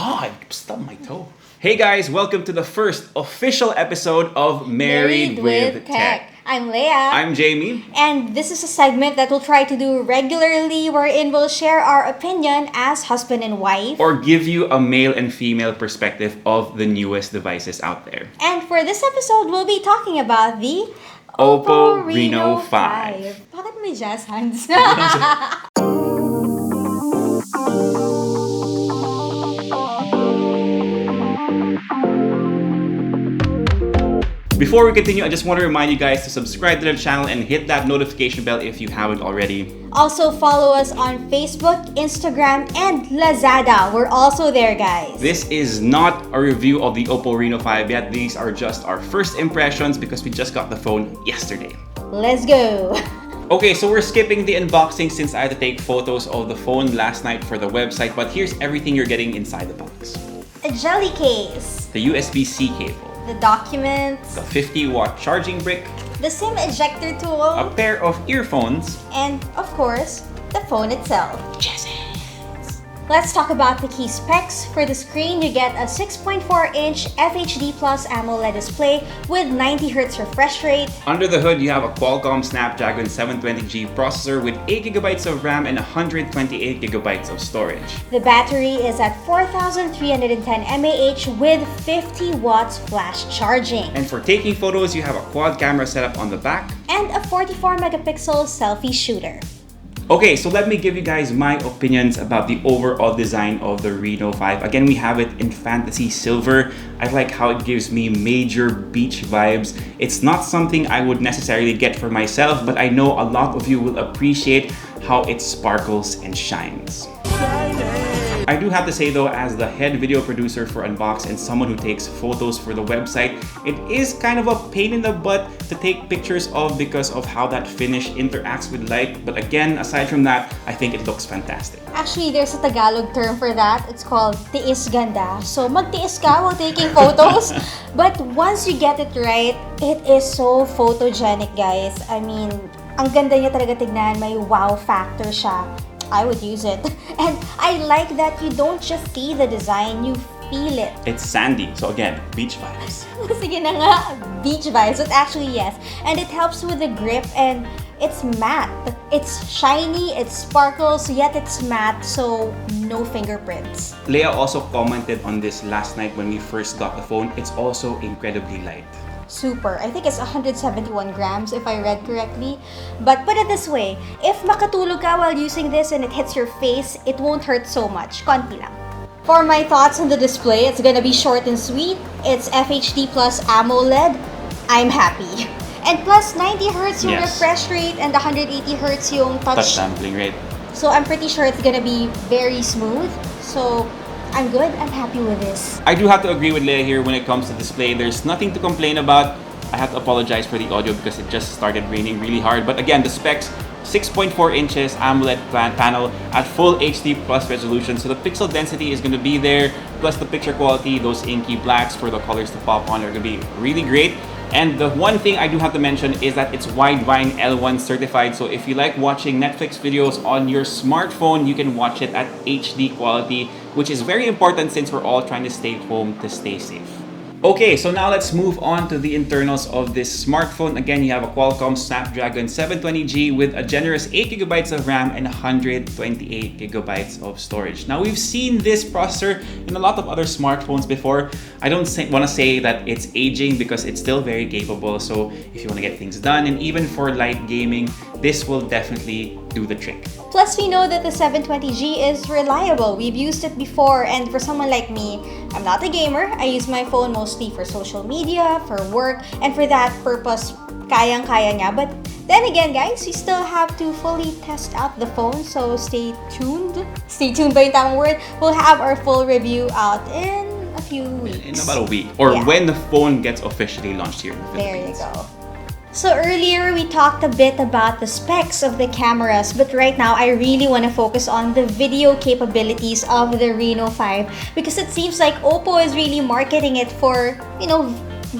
God, stub my toe. Hey guys, welcome to the first official episode of Married with Tech. I'm Lea. I'm Jamie. And this is a segment that we'll try to do regularly wherein we'll share our opinion as husband and wife. Or give you a male and female perspective of the newest devices out there. And for this episode, we'll be talking about the OPPO Reno5. Bakit may jazz hands? Before we continue, I just want to remind you guys to subscribe to the channel and hit that notification bell if you haven't already. Also follow us on Facebook, Instagram, and Lazada. We're also there, guys. This is not a review of the OPPO Reno5 yet. These are just our first impressions because we just got the phone yesterday. Let's go. Okay, so we're skipping the unboxing since I had to take photos of the phone last night for the website, but here's everything you're getting inside the box. A jelly case. The USB-C cable. The documents. The 50-watt charging brick. The SIM ejector tool. A pair of earphones. And, of course, the phone itself. Let's talk about the key specs. For the screen, you get a 6.4-inch FHD Plus AMOLED display with 90Hz refresh rate. Under the hood, you have a Qualcomm Snapdragon 720G processor with 8GB of RAM and 128GB of storage. The battery is at 4,310 mAh with 50 watts flash charging. And for taking photos, you have a quad camera setup on the back. And a 44-megapixel selfie shooter. Okay, so let me give you guys my opinions about the overall design of the Reno5. Again, we have it in fantasy silver. I like how it gives me major beach vibes. It's not something I would necessarily get for myself, but I know a lot of you will appreciate how it sparkles and shines. I do have to say though, as the head video producer for Unbox and someone who takes photos for the website, it is kind of a pain in the butt to take pictures of because of how that finish interacts with light. But again, aside from that, I think it looks fantastic. Actually, there's a Tagalog term for that. It's called tiis ganda. So magtiis ka while taking photos. But once you get it right, it is so photogenic, guys. I mean, ang ganda niya talaga tignan. May wow factor siya. I would use it. And I like that you don't just see the design, you feel it. It's sandy, so again, beach vibes. Sige na nga, beach vibes, but actually yes. And it helps with the grip and it's matte. It's shiny, it sparkles, yet it's matte, so no fingerprints. Lea also commented on this last night when we first got the phone. It's also incredibly light. Super. I think it's 171 grams if I read correctly. But put it this way, if makatulog ka while using this and it hits your face, it won't hurt so much. Konti lang. For my thoughts on the display, it's gonna be short and sweet. It's FHD Plus AMOLED. I'm happy. And plus 90Hz yung refresh rate and 180Hz yung touch sampling rate. So I'm pretty sure it's gonna be very smooth. So I'm good. I'm happy with this. I do have to agree with Lea here when it comes to display. There's nothing to complain about. I have to apologize for the audio because it just started raining really hard. But again, the specs, 6.4 inches AMOLED panel at full HD plus resolution. So the pixel density is going to be there. Plus the picture quality, those inky blacks for the colors to pop on are going to be really great. And the one thing I do have to mention is that it's Widevine L1 certified. So if you like watching Netflix videos on your smartphone, you can watch it at HD quality, which is very important since we're all trying to stay home to stay safe. Okay, so now let's move on to the internals of this smartphone. Again, you have a Qualcomm Snapdragon 720G with a generous 8GB of RAM and 128GB of storage. Now, we've seen this processor in a lot of other smartphones before. I don't want to say that it's aging because it's still very capable. So if you want to get things done, and even for light gaming, this will definitely do the trick. Plus, we know that the 720G is reliable. We've used it before, and for someone like me, I'm not a gamer. I use my phone mostly for social media, for work, and for that purpose, kayang-kaya niya. But then again, guys, you still have to fully test out the phone, so stay tuned. Stay tuned ba yung tamang word? We'll have our full review out in a few weeks. In about a week, or when the phone gets officially launched here in the Philippines. There you go. So earlier, we talked a bit about the specs of the cameras, but right now, I really want to focus on the video capabilities of the Reno5 because it seems like OPPO is really marketing it for,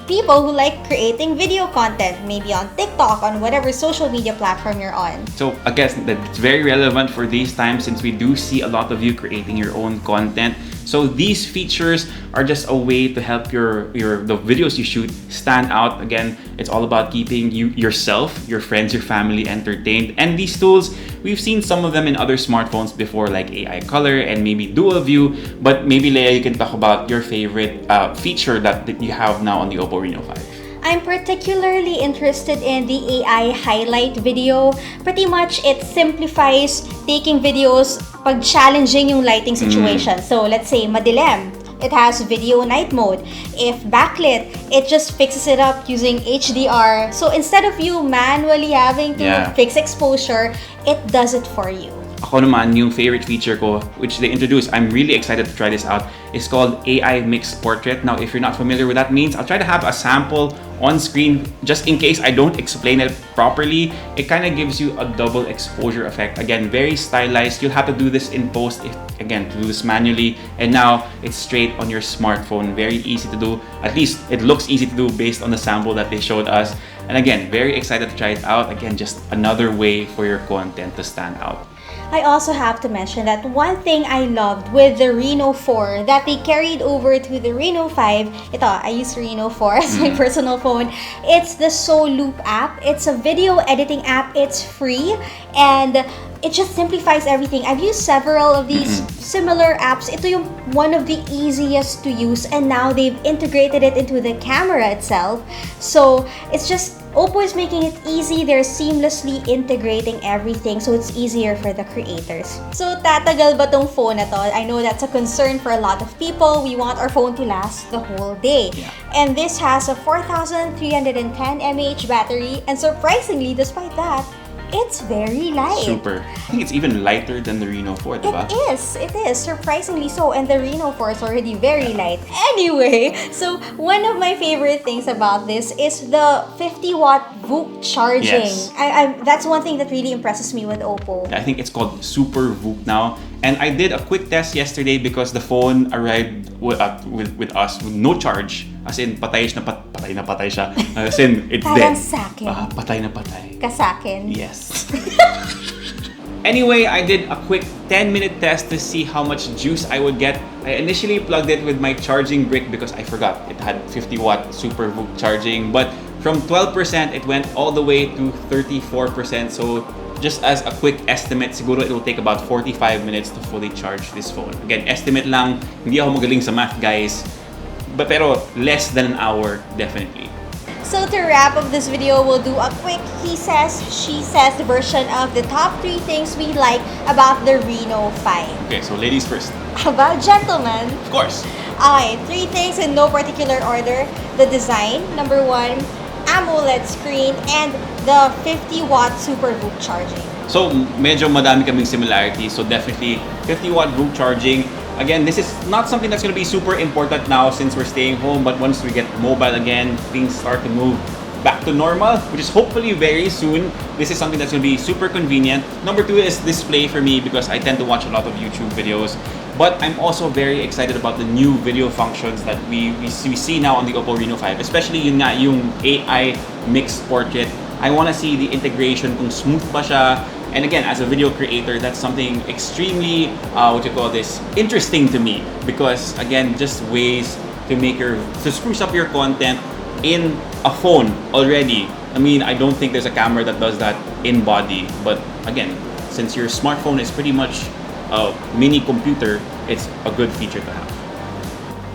people who like creating video content, maybe on TikTok, on whatever social media platform you're on. So I guess that's very relevant for these times since we do see a lot of you creating your own content. So these features are just a way to help the videos you shoot stand out. Again, it's all about keeping yourself, your friends, your family entertained. And these tools, we've seen some of them in other smartphones before, like AI color and maybe dual view. But maybe Lea, you can talk about your favorite feature that you have now on the OPPO Reno 5. I'm particularly interested in the AI highlight video. Pretty much, it simplifies taking videos pag challenging yung lighting situation. So, let's say, madilim. It has video night mode. If backlit, it just fixes it up using HDR. So, instead of you manually having to fix exposure, it does it for you. Ako naman, yung favorite feature ko, which they introduced, I'm really excited to try this out, is called AI Mixed Portrait. Now, if you're not familiar with that means, I'll try to have a sample on screen just in case I don't explain it properly. It kind of gives you a double exposure effect. Again, very stylized. You'll have to do this in post, again, to do this manually. And now, it's straight on your smartphone. Very easy to do. At least, it looks easy to do based on the sample that they showed us. And again, very excited to try it out. Again, just another way for your content to stand out. I also have to mention that one thing I loved with the Reno 4 that they carried over to the Reno 5, ito, I use Reno 4 as my personal phone, it's the Loop app. It's a video editing app, it's free, and it just simplifies everything. I've used several of these similar apps. Ito yung one of the easiest to use, and now they've integrated it into the camera itself. So it's just, OPPO is making it easy. They're seamlessly integrating everything, so it's easier for the creators. So tatagal ba tong phone na to? I know that's a concern for a lot of people. We want our phone to last the whole day. Yeah. And this has a 4,310 mAh battery, and surprisingly, despite that, it's very light. Super. I think it's even lighter than the Reno 4, diba? It is, surprisingly so. And the Reno 4 is already very light. Anyway, so one of my favorite things about this is the 50-watt VOOC charging. Yes. That's one thing that really impresses me with OPPO. I think it's called Super VOOC now. And I did a quick test yesterday because the phone arrived with us with no charge. As in, patay na patay siya. As in, it's dead. Parang sakin. Patay na patay. Kasakin. Yes. Anyway, I did a quick 10-minute test to see how much juice I would get. I initially plugged it with my charging brick because I forgot it had 50-watt Super VOOC charging. But from 12%, it went all the way to 34%. So just as a quick estimate, siguro it will take about 45 minutes to fully charge this phone. Again, estimate lang. Hindi ako magaling sa math, guys. Pero less than an hour, definitely. So to wrap up this video, we'll do a quick he says, she says version of the top 3 things we like about the Reno 5. Okay, so ladies first. About gentlemen. Of course. Okay, 3 things in no particular order. The design, number 1, AMOLED screen, and the 50-watt Super VOOC charging. So medyo madami kaming similarities. So definitely 50-watt VOOC charging. Again, this is not something that's going to be super important now since we're staying home, but once we get mobile again, things start to move back to normal, which is hopefully very soon. This is something that's going to be super convenient. Number 2 is display for me because I tend to watch a lot of YouTube videos. But I'm also very excited about the new video functions that we see now on the OPPO Reno 5, especially yung AI mixed portrait. I want to see the integration, kung smooth ba siya. And again, as a video creator, that's something extremely, interesting to me. Because again, just ways to spruce up your content in a phone already. I mean, I don't think there's a camera that does that in body. But again, since your smartphone is pretty much a mini computer, it's a good feature to have.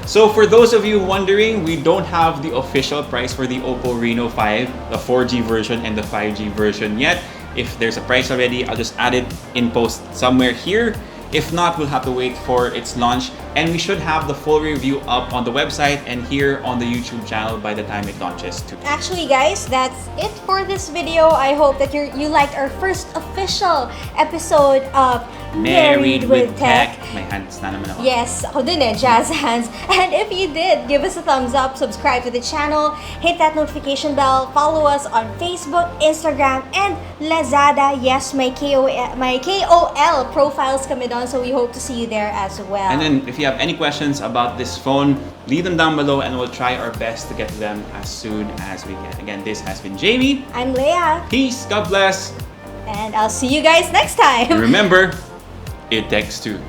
So for those of you wondering, we don't have the official price for the OPPO Reno 5, the 4G version and the 5G version yet. If there's a price already, I'll just add it in post somewhere here. If not, we'll have to wait for its launch. And we should have the full review up on the website and here on the YouTube channel by the time it launches too. Actually, guys, that's it for this video. I hope that you liked our first official episode of Married with Tech. My hands na naman ako. Yes, ako din jazz hands. And if you did, give us a thumbs up, subscribe to the channel, hit that notification bell, follow us on Facebook, Instagram, and Lazada. Yes, my KOL profiles kami doon, so we hope to see you there as well. And then if you have any questions about this phone, leave them down below and we'll try our best to get to them as soon as we can. Again, this has been Jamie. I'm Lea. Peace, God bless. And I'll see you guys next time. And remember, it takes two.